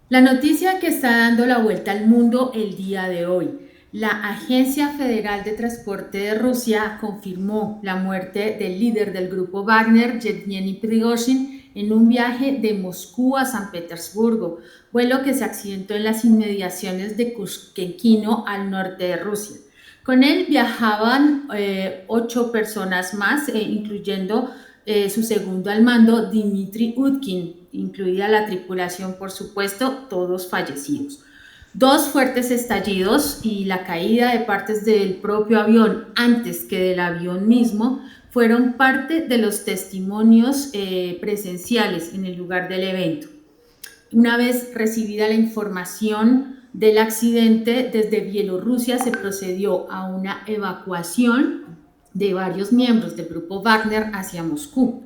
La noticia que está dando la vuelta al mundo el día de hoy. La Agencia Federal de Transporte de Rusia confirmó la muerte del líder del grupo Wagner, Yevgeny Prigozhin, en un viaje de Moscú a San Petersburgo, vuelo que se accidentó en las inmediaciones de Kushkekino, al norte de Rusia. Con él viajaban 8 personas más, incluyendo su segundo al mando, Dmitry Utkin, incluida la tripulación, por supuesto, todos fallecidos. Dos fuertes estallidos y la caída de partes del propio avión antes que del avión mismo fueron parte de los testimonios presenciales en el lugar del evento. Una vez recibida la información del accidente, desde Bielorrusia se procedió a una evacuación de varios miembros del grupo Wagner hacia Moscú.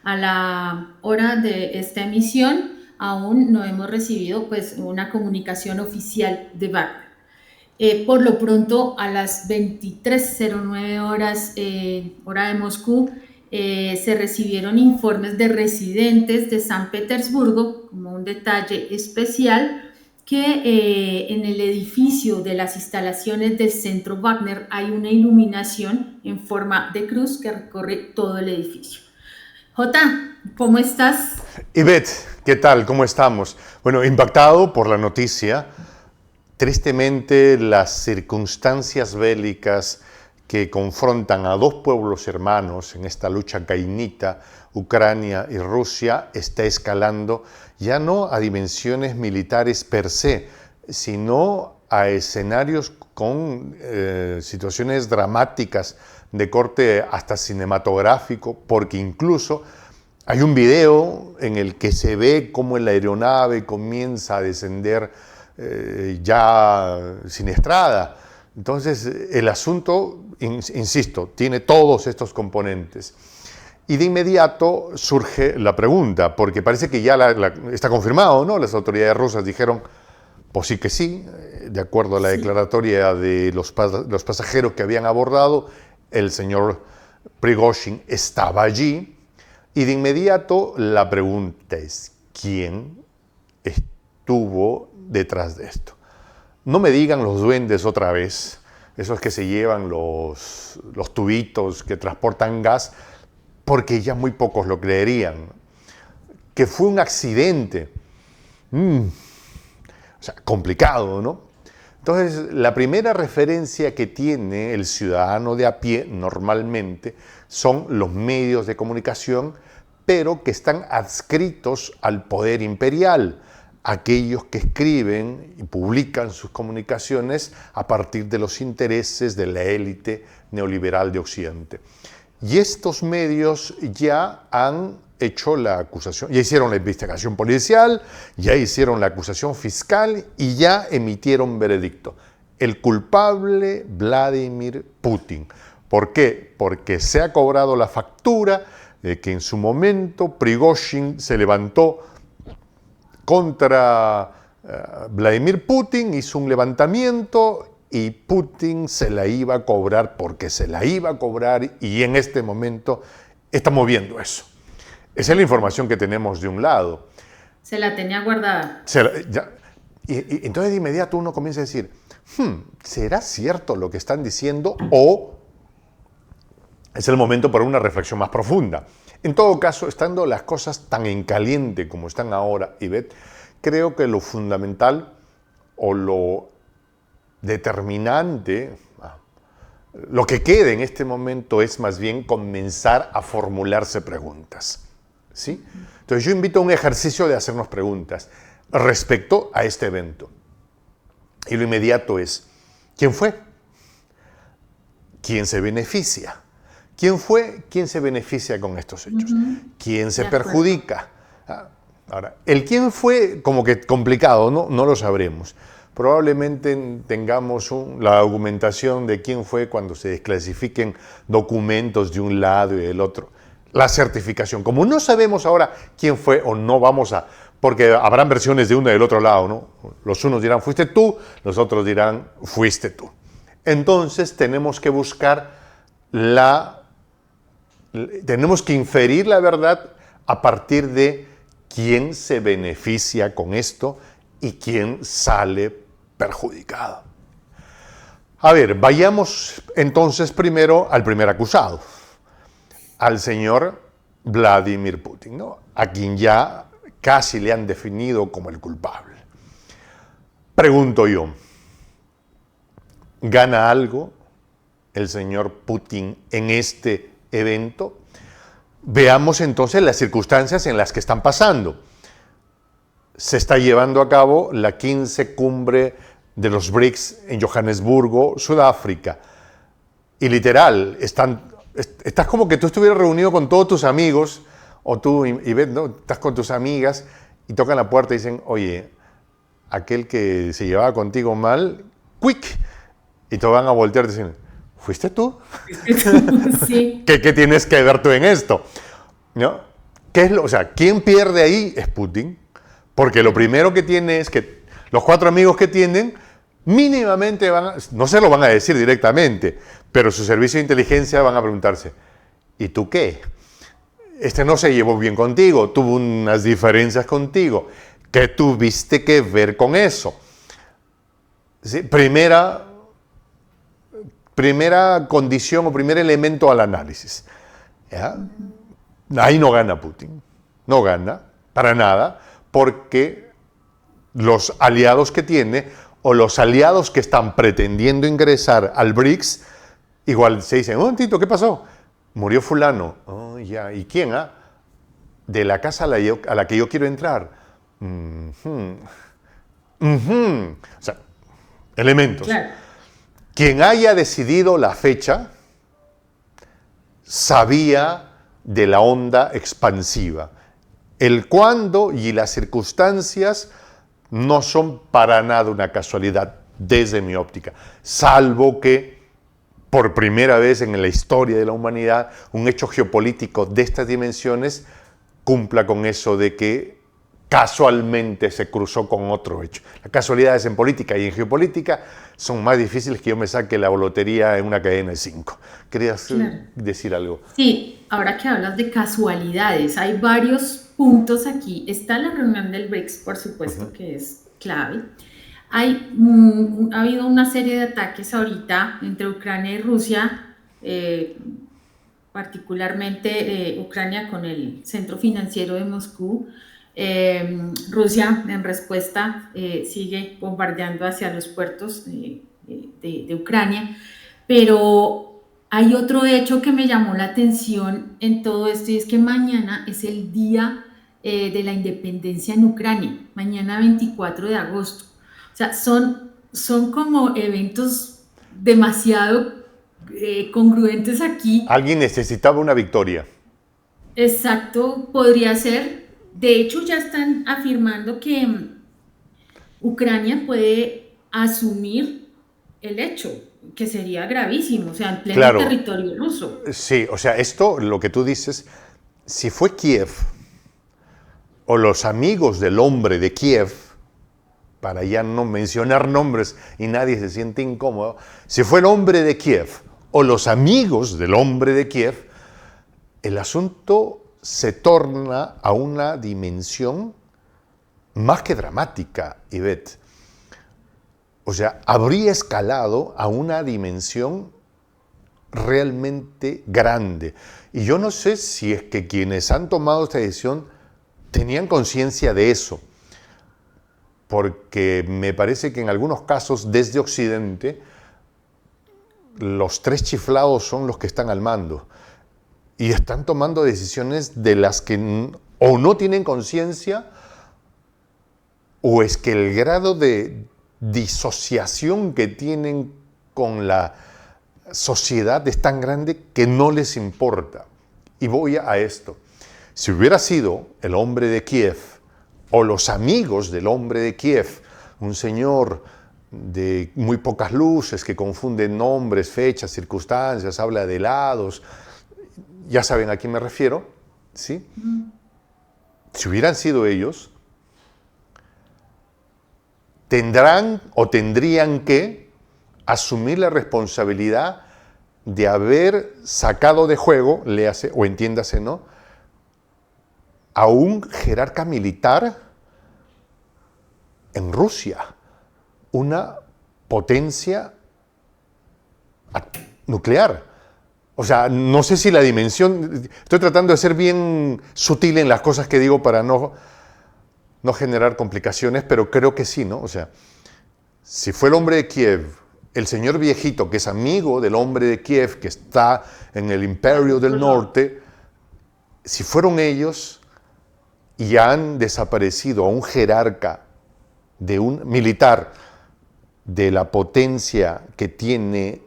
A la hora de esta emisión aún no hemos recibido una comunicación oficial de Wagner. Por lo pronto, a las 23:09 horas, hora de Moscú, se recibieron informes de residentes de San Petersburgo, como un detalle especial, que en el edificio de las instalaciones del centro Wagner hay una iluminación en forma de cruz que recorre todo el edificio. Jota, ¿cómo estás? Ivette, ¿qué tal? ¿Cómo estamos? Bueno, impactado por la noticia, tristemente las circunstancias bélicas que confrontan a dos pueblos hermanos en esta lucha cainita, Ucrania y Rusia, está escalando ya no a dimensiones militares per se, sino a escenarios con situaciones dramáticas de corte hasta cinematográfico, porque incluso hay un video en el que se ve cómo la aeronave comienza a descender ya siniestrada. Entonces, el asunto, insisto, tiene todos estos componentes. Y de inmediato surge la pregunta, porque parece que ya está confirmado, ¿no? Las autoridades rusas dijeron, pues sí que sí, de acuerdo a la Sí. declaratoria de los pasajeros que habían abordado, el señor Prigozhin estaba allí. Y de inmediato la pregunta es, ¿quién estuvo detrás de esto? No me digan los duendes otra vez, esos que se llevan los tubitos que transportan gas, porque ya muy pocos lo creerían. Que fue un accidente. O sea, complicado, ¿no? Entonces, la primera referencia que tiene el ciudadano de a pie normalmente son los medios de comunicación, pero que están adscritos al poder imperial, aquellos que escriben y publican sus comunicaciones a partir de los intereses de la élite neoliberal de Occidente. Y estos medios ya han hecho la acusación, ya hicieron la investigación policial, ya hicieron la acusación fiscal y ya emitieron veredicto. El culpable, Vladimir Putin. ¿Por qué? Porque se ha cobrado la factura de que en su momento Prigozhin se levantó contra Vladimir Putin, hizo un levantamiento y Putin se la iba a cobrar porque se la iba a cobrar, y en este momento estamos viendo eso. Esa es la información que tenemos de un lado. Se la tenía guardada. Y entonces de inmediato uno comienza a decir, ¿será cierto lo que están diciendo o es el momento para una reflexión más profunda? En todo caso, estando las cosas tan en caliente como están ahora, Ivette, creo que lo fundamental o lo determinante, lo que queda en este momento es más bien comenzar a formularse preguntas. ¿Sí? Entonces yo invito a un ejercicio de hacernos preguntas respecto a este evento. Y lo inmediato es, ¿quién fue? ¿Quién se beneficia? ¿Quién fue? ¿Quién se beneficia con estos hechos? ¿Quién se De acuerdo. perjudica? Ahora, el quién fue como que complicado, ¿no? No lo sabremos. Probablemente tengamos la argumentación de quién fue cuando se desclasifiquen documentos de un lado y del otro. La certificación. Como no sabemos ahora quién fue o no vamos a... Porque habrán versiones de uno y del otro lado, ¿no? Los unos dirán, fuiste tú, los otros dirán, fuiste tú. Entonces tenemos que buscar tenemos que inferir la verdad a partir de quién se beneficia con esto y quién sale perjudicado. A ver, vayamos entonces primero al primer acusado, al señor Vladimir Putin, ¿no? A quien ya casi le han definido como el culpable. Pregunto yo, ¿gana algo el señor Putin en este evento? Veamos entonces las circunstancias en las que están pasando. Se está llevando a cabo la 15 cumbre de los BRICS en Johannesburgo, Sudáfrica. Y literal, estás como que tú estuvieras reunido con todos tus amigos, o tú, Ivette, ¿no? Estás con tus amigas y tocan la puerta y dicen, oye, aquel que se llevaba contigo mal, quick, y te van a voltear y dicen, ¿fuiste tú? Sí. ¿Qué tienes que ver tú en esto? ¿No? O sea, ¿quién pierde ahí? Es Putin. Porque lo primero que tiene es que los 4 amigos que tienen, mínimamente no se lo van a decir directamente, pero su servicio de inteligencia van a preguntarse, ¿y tú qué? Este no se llevó bien contigo, tuvo unas diferencias contigo. ¿Qué tuviste que ver con eso? ¿Sí? Primera condición o primer elemento al análisis. ¿Ya? Ahí no gana Putin, no gana para nada, porque los aliados que tiene o los aliados que están pretendiendo ingresar al BRICS, igual se dicen, un momentito, ¿qué pasó? Murió fulano. Oh, ya. ¿Y quién? De la casa a la que yo quiero entrar. O sea, elementos. Claro. Quien haya decidido la fecha sabía de la onda expansiva. El cuándo y las circunstancias no son para nada una casualidad desde mi óptica, salvo que por primera vez en la historia de la humanidad un hecho geopolítico de estas dimensiones cumpla con eso de que casualmente se cruzó con otro hecho. Las casualidades en política y en geopolítica son más difíciles que yo me saque la lotería en una cadena de 5. ¿Querías decir algo? Sí, ahora que hablas de casualidades, hay varios puntos aquí. Está la reunión del BRICS, por supuesto, que es clave. Ha habido una serie de ataques ahorita entre Ucrania y Rusia, particularmente Ucrania con el centro financiero de Moscú. Rusia, en respuesta, sigue bombardeando hacia los puertos de Ucrania, pero hay otro hecho que me llamó la atención en todo esto, y es que mañana es el día de la independencia en Ucrania, mañana 24 de agosto. O sea, son como eventos demasiado congruentes aquí. Alguien necesitaba una victoria. Exacto, podría ser. De hecho, ya están afirmando que Ucrania puede asumir el hecho, que sería gravísimo, o sea, en pleno territorio ruso. Sí, o sea, esto, lo que tú dices, si fue Kiev o los amigos del hombre de Kiev, para ya no mencionar nombres y nadie se siente incómodo, si fue el hombre de Kiev o los amigos del hombre de Kiev, el asunto se torna a una dimensión más que dramática, Ivette. O sea, habría escalado a una dimensión realmente grande. Y yo no sé si es que quienes han tomado esta decisión tenían conciencia de eso, porque me parece que en algunos casos desde Occidente los 3 chiflados son los que están al mando y están tomando decisiones de las que o no tienen conciencia o es que el grado de disociación que tienen con la sociedad es tan grande que no les importa. Y voy a esto. Si hubiera sido el hombre de Kiev o los amigos del hombre de Kiev, un señor de muy pocas luces que confunde nombres, fechas, circunstancias, habla de helados, ya saben a quién me refiero, ¿sí? Si hubieran sido ellos, tendrán o tendrían que asumir la responsabilidad de haber sacado de juego, léase o entiéndase, ¿no?, a un jerarca militar en Rusia, una potencia nuclear. O sea, no sé si la dimensión... Estoy tratando de ser bien sutil en las cosas que digo para no generar complicaciones, pero creo que sí, ¿no? O sea, si fue el hombre de Kiev, el señor viejito, que es amigo del hombre de Kiev, que está en el Imperio del Norte, si fueron ellos y han desaparecido a un jerarca de un militar de la potencia que tiene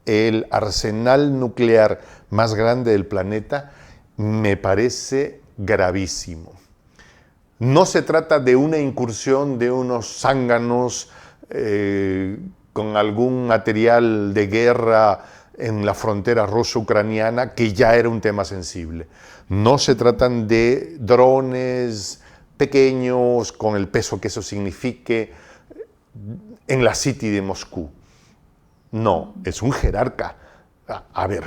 el arsenal nuclear más grande del planeta, me parece gravísimo. No se trata de una incursión de unos zánganos con algún material de guerra en la frontera ruso-ucraniana, que ya era un tema sensible. No se tratan de drones pequeños con el peso que eso signifique en la City de Moscú. No, es un jerarca. A ver,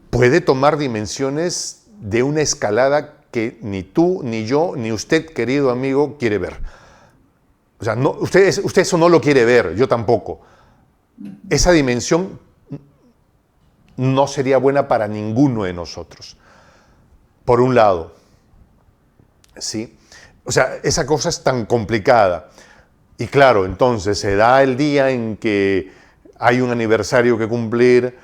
puede tomar dimensiones de una escalada que ni tú, ni yo, ni usted, querido amigo, quiere ver. O sea, no, usted eso no lo quiere ver, yo tampoco. Esa dimensión no sería buena para ninguno de nosotros. Por un lado, ¿sí? O sea, esa cosa es tan complicada. Y claro, entonces se da el día en que hay un aniversario que cumplir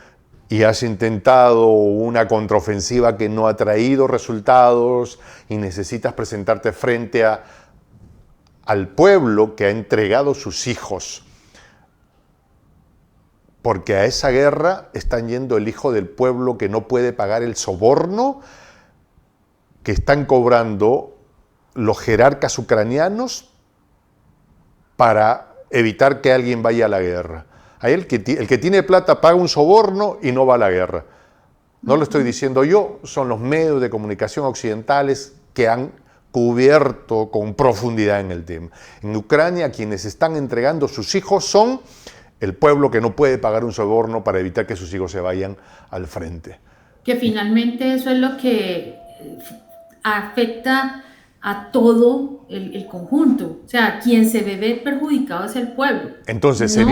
y has intentado una contraofensiva que no ha traído resultados y necesitas presentarte frente al pueblo que ha entregado sus hijos. Porque a esa guerra están yendo el hijo del pueblo que no puede pagar el soborno que están cobrando los jerarcas ucranianos para evitar que alguien vaya a la guerra. Ahí el que tiene plata paga un soborno y no va a la guerra. No lo estoy diciendo yo, son los medios de comunicación occidentales que han cubierto con profundidad en el tema. En Ucrania, quienes están entregando sus hijos son el pueblo que no puede pagar un soborno para evitar que sus hijos se vayan al frente. Que finalmente eso es lo que afecta a todo el conjunto. O sea, quien se ve perjudicado es el pueblo. Entonces no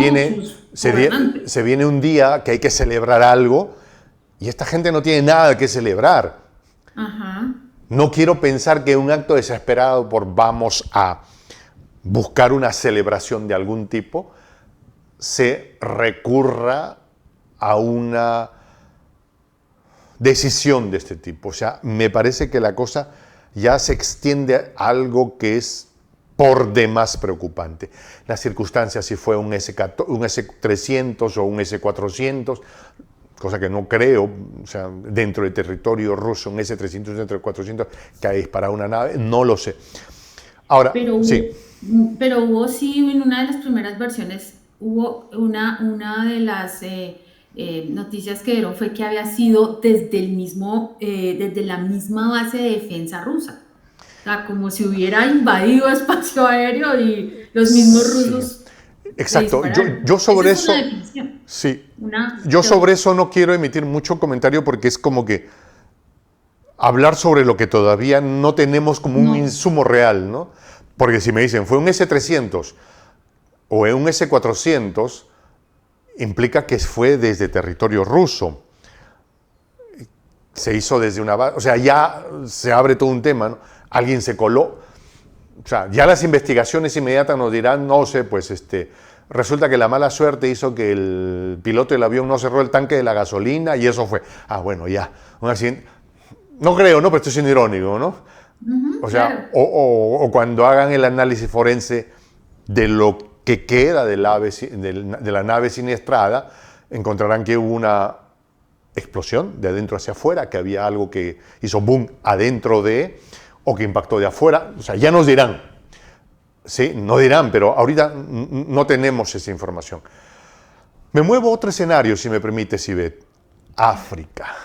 se viene un día que hay que celebrar algo y esta gente no tiene nada que celebrar. Ajá. No quiero pensar que un acto desesperado por vamos a buscar una celebración de algún tipo se recurra a una decisión de este tipo. O sea, me parece que la cosa ya se extiende a algo que es por demás preocupante. Las circunstancias, si fue un S-300 o un S-400, cosa que no creo, o sea, dentro del territorio ruso, un S-300, un S-400 que ha disparado una nave, no lo sé. Ahora, pero hubo, sí. Pero hubo sí, en una de las primeras versiones, hubo una de las noticias que dieron fue que había sido desde la misma base de defensa rusa. O sea, como si hubiera invadido espacio aéreo y los mismos rusos. Exacto, yo sobre eso, sí, yo sobre eso no quiero emitir mucho comentario porque es como que hablar sobre lo que todavía no tenemos como un insumo real, ¿no? Porque si me dicen, fue un S-300 o un S-400, implica que fue desde territorio ruso. Se hizo desde una base, o sea, ya se abre todo un tema, ¿no? Alguien se coló. O sea, ya las investigaciones inmediatas nos dirán, no sé, pues resulta que la mala suerte hizo que el piloto del avión no cerró el tanque de la gasolina y eso fue. Ah, bueno, ya, un accidente. No creo, ¿no? Pero estoy siendo irónico, ¿no? O sea, claro. o cuando hagan el análisis forense de lo que queda de la nave siniestrada, encontrarán que hubo una explosión de adentro hacia afuera, que había algo que hizo boom adentro o que impactó de afuera. O sea, ya nos dirán, ¿sí? No dirán, pero ahorita no tenemos esa información. Me muevo a otro escenario, si me permite, Sibeth. África.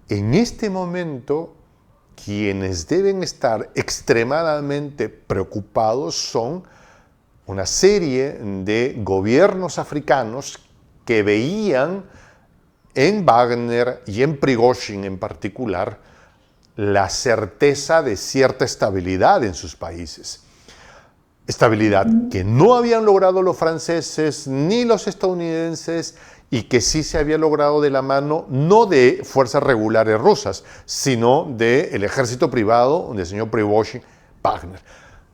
En este momento, quienes deben estar extremadamente preocupados son una serie de gobiernos africanos que veían en Wagner y en Prigozhin en particular la certeza de cierta estabilidad en sus países. Estabilidad que no habían logrado los franceses ni los estadounidenses y que sí se había logrado de la mano no de fuerzas regulares rusas, sino del ejército privado del señor Prigozhin Wagner.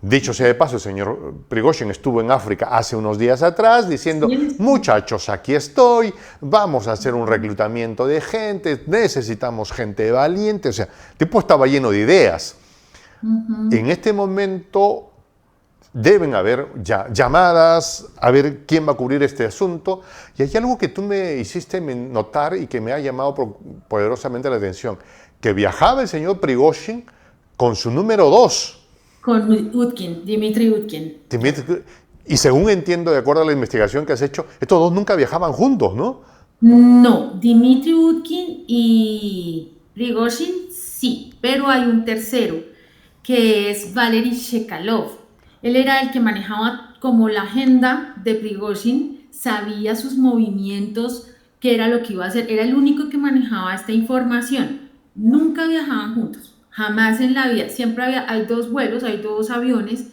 Dicho sea de paso, el señor Prigozhin estuvo en África hace unos días atrás diciendo, muchachos, aquí estoy, vamos a hacer un reclutamiento de gente, necesitamos gente valiente. O sea, el tipo estaba lleno de ideas. En este momento deben haber ya llamadas a ver quién va a cubrir este asunto. Y hay algo que tú me hiciste notar y que me ha llamado poderosamente la atención, que viajaba el señor Prigozhin con su número 2. Con Utkin, Dmitry Utkin. Y según entiendo, de acuerdo a la investigación que has hecho, estos dos nunca viajaban juntos, ¿no? No, Dmitry Utkin y Prigozhin sí, pero hay un tercero, que es Valery Chekalov. Él era el que manejaba como la agenda de Prigozhin, sabía sus movimientos, qué era lo que iba a hacer, era el único que manejaba esta información. Nunca viajaban juntos. Jamás en la vida, siempre hay dos vuelos, hay dos aviones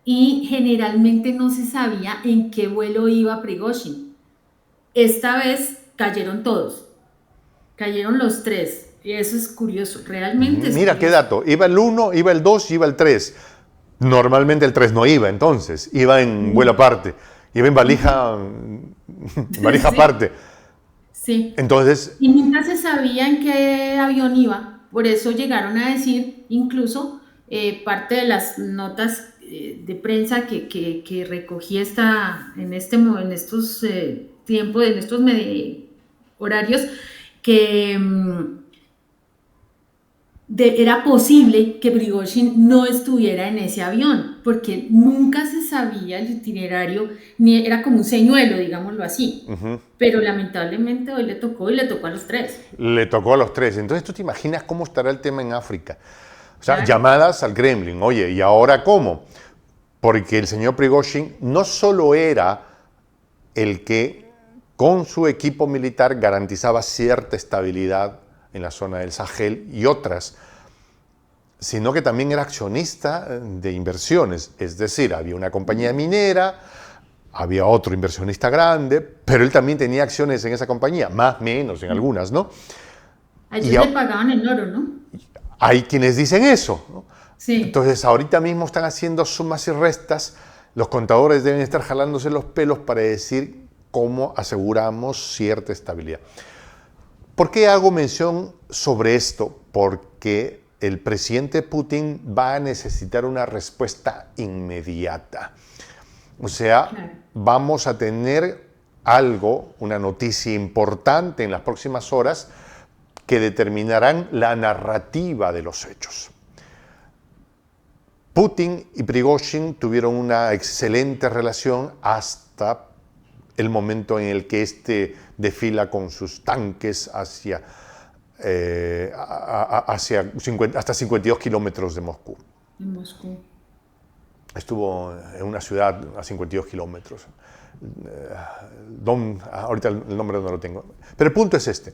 y generalmente no se sabía en qué vuelo iba Prigozhin. Esta vez cayeron todos, cayeron los tres y eso es curioso, realmente es Mira curioso. qué dato, iba el 1, iba el 2, iba el 3. Normalmente el 3 no iba entonces, iba en vuelo aparte, iba en valija Sí. aparte. Sí. Entonces, Y nunca se sabía en qué avión iba, por eso llegaron a decir, incluso parte de las notas de prensa que recogí en estos tiempos, en estos horarios, que era posible que Prigozhin no estuviera en ese avión, porque nunca se sabía el itinerario, ni era como un señuelo, digámoslo así. Pero lamentablemente hoy le tocó y le tocó a los tres. le tocó a los tres. Entonces, ¿tú te imaginas cómo estará el tema en África? O sea, Claro. llamadas al Kremlin, oye, ¿y ahora cómo? Porque el señor Prigozhin no solo era el que con su equipo militar garantizaba cierta estabilidad en la zona del Sahel y otras, sino que también era accionista de inversiones. Es decir, había una compañía minera, había otro inversionista grande, pero él también tenía acciones en esa compañía, más o menos en algunas, ¿no? A Y ellos le pagaban en oro, ¿no? hay quienes dicen eso, ¿no? Sí. Entonces, ahorita mismo están haciendo sumas y restas, los contadores deben estar jalándose los pelos para decir cómo aseguramos cierta estabilidad. ¿Por qué hago mención sobre esto? Porque el presidente Putin va a necesitar una respuesta inmediata. O sea, Claro. vamos a tener algo, una noticia importante en las próximas horas que determinarán la narrativa de los hechos. Putin y Prigozhin tuvieron una excelente relación hasta el momento en el que este desfila con sus tanques hasta 52 kilómetros de Moscú. En Moscú. Estuvo en una ciudad a 52 kilómetros. Ahorita el nombre no lo tengo. Pero el punto es este.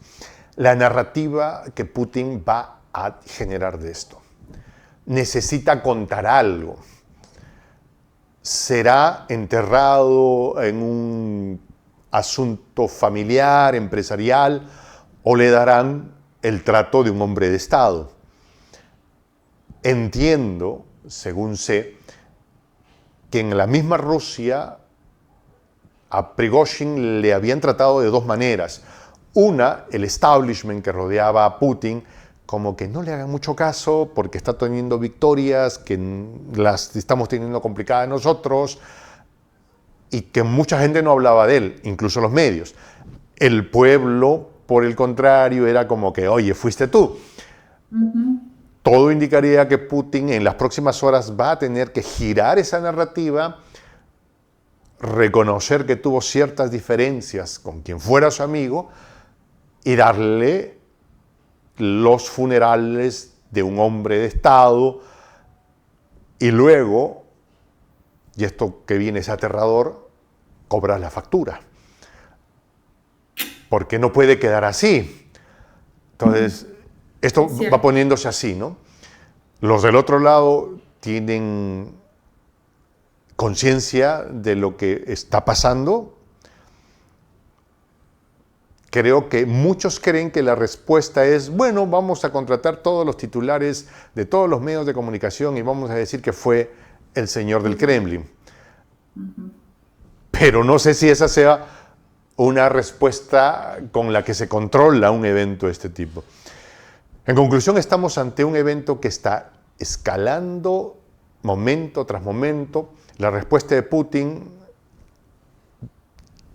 La narrativa que Putin va a generar de esto. Necesita contar algo. Será enterrado en un asunto familiar, empresarial, o le darán el trato de un hombre de Estado. Entiendo, según sé, que en la misma Rusia a Prigozhin le habían tratado de dos maneras. Una, el establishment que rodeaba a Putin, como que no le hagan mucho caso porque está teniendo victorias, que las estamos teniendo complicadas nosotros, y que mucha gente no hablaba de él, incluso los medios. El pueblo, por el contrario, era como que, oye, fuiste tú. Todo indicaría que Putin en las próximas horas va a tener que girar esa narrativa, reconocer que tuvo ciertas diferencias con quien fuera su amigo y darle los funerales de un hombre de Estado y luego, y esto que viene es aterrador, cobrar la factura. Porque no puede quedar así. Entonces, esto va poniéndose así, ¿no? Los del otro lado tienen conciencia de lo que está pasando. Creo que muchos creen que la respuesta es, bueno, vamos a contratar todos los titulares de todos los medios de comunicación y vamos a decir que fue el señor del Kremlin. Pero no sé si esa sea una respuesta con la que se controla un evento de este tipo. En conclusión, estamos ante un evento que está escalando momento tras momento. La respuesta de Putin,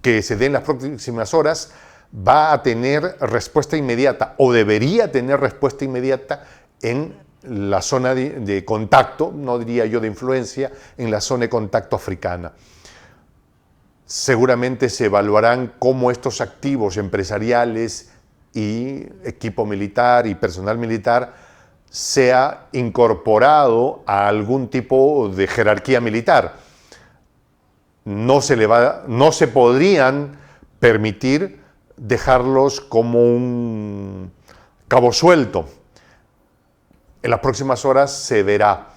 que se dé en las próximas horas, va a tener respuesta inmediata, o debería tener respuesta inmediata en la zona de contacto, no diría yo de influencia, en la zona de contacto africana. Seguramente se evaluarán cómo estos activos empresariales y equipo militar y personal militar sea incorporado a algún tipo de jerarquía militar. No se podrían permitir dejarlos como un cabo suelto. En las próximas horas se verá.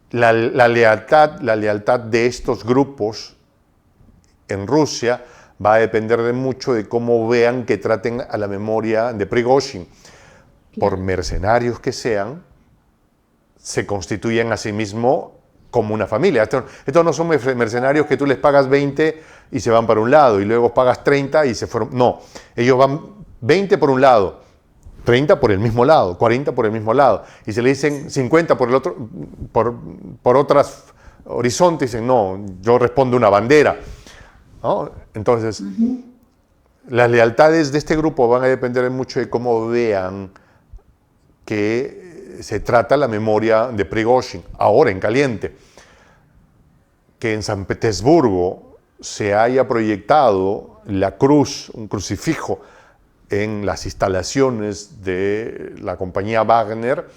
La lealtad de estos grupos en Rusia va a depender de mucho de cómo vean que traten a la memoria de Prigozhin. Por mercenarios que sean, se constituyen a sí mismos como una familia. Estos no son mercenarios que tú les pagas 20 y se van para un lado, y luego pagas 30 y se fueron. No, ellos van 20 por un lado, 30 por el mismo lado, 40 por el mismo lado, y se le dicen 50 por el otro, por otros horizontes, dicen, no, yo respondo una bandera, ¿no? Entonces, las lealtades de este grupo van a depender mucho de cómo vean que se trata la memoria de Prigozhin, ahora en caliente. Que en San Petersburgo se haya proyectado la cruz, un crucifijo, en las instalaciones de la compañía Wagner,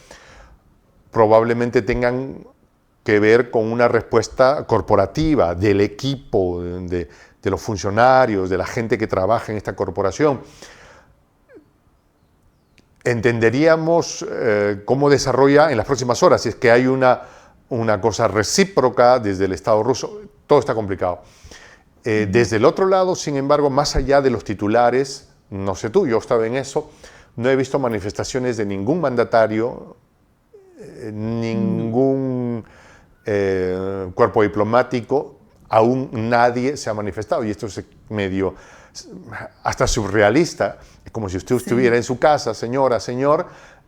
probablemente tengan que ver con una respuesta corporativa del equipo, de los funcionarios, de la gente que trabaja en esta corporación. Entenderíamos cómo desarrolla en las próximas horas, si es que hay una cosa recíproca desde el Estado ruso. Todo está complicado. Desde el otro lado, sin embargo, más allá de los titulares, no sé tú, yo estaba en eso, no he visto manifestaciones de ningún mandatario, ningún cuerpo diplomático, aún nadie se ha manifestado, y esto es medio hasta surrealista. Es como si usted estuviera en su casa, señora, señor,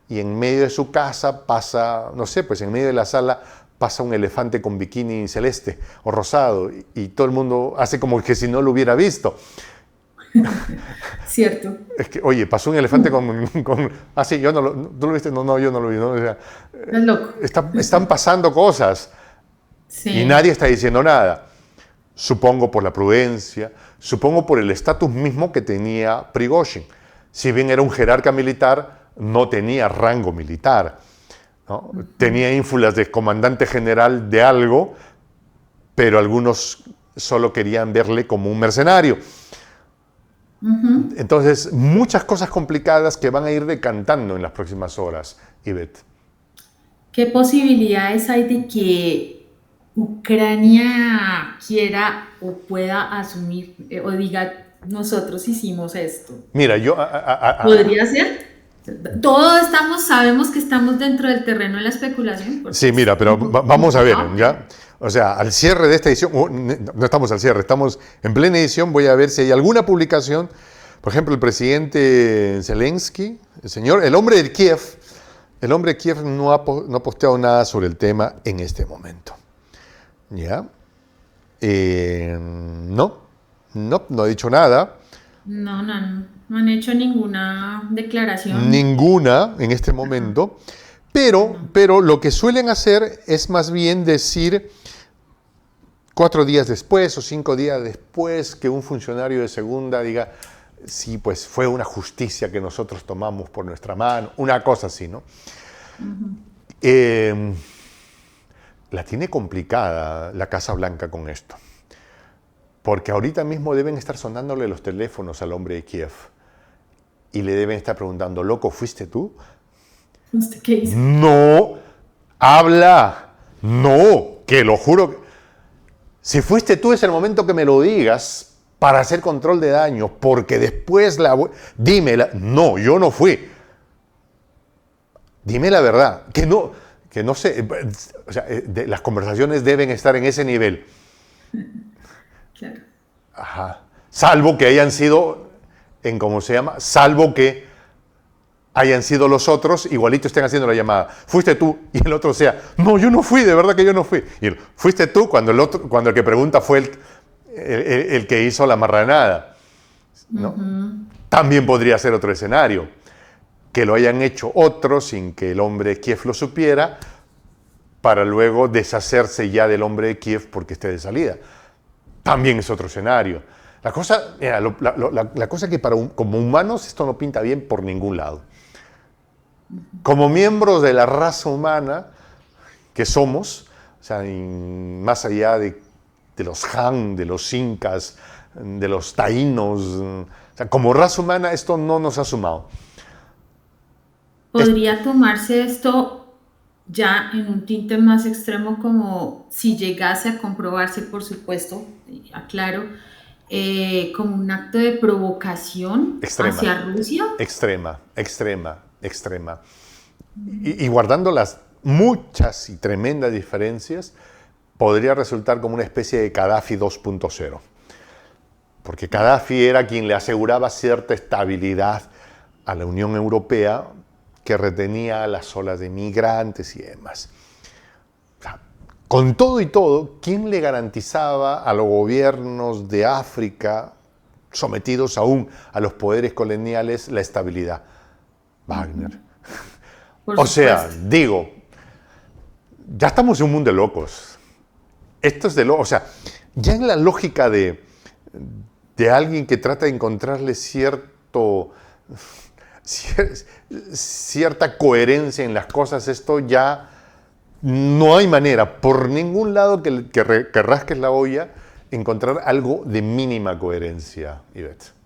y en medio de su casa pasa, no sé, pues en medio de la sala pasa un elefante con bikini celeste o rosado, y todo el mundo hace como que si no lo hubiera visto. Cierto. Es que, oye, pasó un elefante con sí, yo no ¿tú lo viste? No, yo no lo vi. ¿No? O sea, Es loco. Están pasando cosas, y nadie está diciendo nada. Supongo por la prudencia, supongo por el estatus mismo que tenía Prigozhin. Si bien era un jerarca militar, no tenía rango militar, ¿no? Tenía ínfulas de comandante general de algo, pero algunos solo querían verle como un mercenario. Entonces, muchas cosas complicadas que van a ir decantando en las próximas horas, Ivette. ¿Qué posibilidades hay de que Ucrania quiera o pueda asumir o diga, nosotros hicimos esto? Mira, ¿Podría ser? Todos sabemos que estamos dentro del terreno de la especulación. Sí, mira, pero vamos a ver, ¿ya? O sea, al cierre de esta edición, no estamos al cierre, estamos en plena edición, voy a ver si hay alguna publicación. Por ejemplo, el presidente Zelensky, el hombre de Kiev no ha posteado nada sobre el tema en este momento. ¿Ya? No ha dicho nada. No han hecho ninguna declaración. Ninguna en este momento. Pero lo que suelen hacer es más bien decir 4 días después o 5 días después que un funcionario de segunda diga, sí, pues fue una justicia que nosotros tomamos por nuestra mano, una cosa así, ¿no? La tiene complicada la Casa Blanca con esto, porque ahorita mismo deben estar sonándole los teléfonos al hombre de Kiev y le deben estar preguntando, loco, ¿fuiste tú? ¿Qué hizo? No, habla, no, que lo juro. Si fuiste tú, es el momento que me lo digas para hacer control de daños, porque después dímela. No, yo no fui. Dime la verdad, que no sé, o sea, las conversaciones deben estar en ese nivel. Claro. Ajá. Salvo que hayan sido, ¿cómo se llama? Salvo que hayan sido los otros, igualito estén haciendo la llamada. Fuiste tú, y el otro sea, no, yo no fui, de verdad que yo no fui. Y fuiste tú cuando el que pregunta fue el que hizo la marranada, ¿no? También podría ser otro escenario, que lo hayan hecho otros sin que el hombre de Kiev lo supiera, para luego deshacerse ya del hombre de Kiev porque esté de salida. También es otro escenario. La cosa, mira, la cosa que como humanos esto no pinta bien por ningún lado. Como miembros de la raza humana que somos, o sea, más allá de los Han, de los incas, de los taínos, o sea, como raza humana esto no nos ha sumado. ¿Podría tomarse esto ya en un tinte más extremo como si llegase a comprobarse, por supuesto, aclaro, como un acto de provocación Extrema, hacia Rusia? extrema. Y guardando las muchas y tremendas diferencias, podría resultar como una especie de Gaddafi 2.0. Porque Gaddafi era quien le aseguraba cierta estabilidad a la Unión Europea, que retenía las olas de migrantes y demás. O sea, con todo y todo, ¿quién le garantizaba a los gobiernos de África, sometidos aún a los poderes coloniales, la estabilidad? Wagner. Por O sea, supuesto. digo, ya estamos en un mundo de locos. Esto es de locos. O sea, ya en la lógica de alguien que trata de encontrarle cierta coherencia en las cosas, esto ya no hay manera, por ningún lado que rasques la olla, encontrar algo de mínima coherencia, Ivette.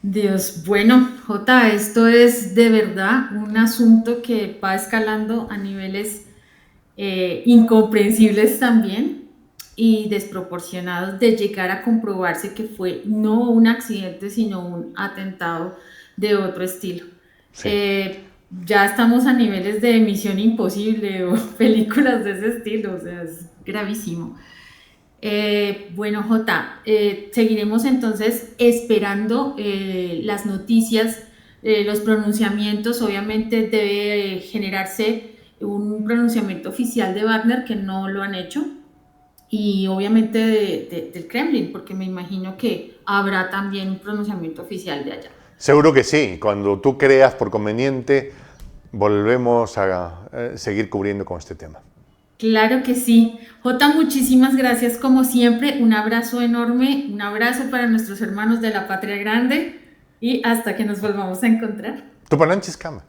Dios, bueno, Jota, esto es de verdad un asunto que va escalando a niveles incomprensibles también y desproporcionados de llegar a comprobarse que fue no un accidente, sino un atentado de otro estilo. Sí. Ya estamos a niveles de Misión Imposible o películas de ese estilo, o sea, es gravísimo. Bueno, Jota, seguiremos entonces esperando las noticias, los pronunciamientos. Obviamente debe generarse un pronunciamiento oficial de Wagner, que no lo han hecho, y obviamente del Kremlin, porque me imagino que habrá también un pronunciamiento oficial de allá. Seguro que sí. Cuando tú creas por conveniente, volvemos a seguir cubriendo con este tema. Claro que sí. Jota, muchísimas gracias como siempre. Un abrazo enorme, un abrazo para nuestros hermanos de la Patria Grande y hasta que nos volvamos a encontrar. Tu pananchis cama.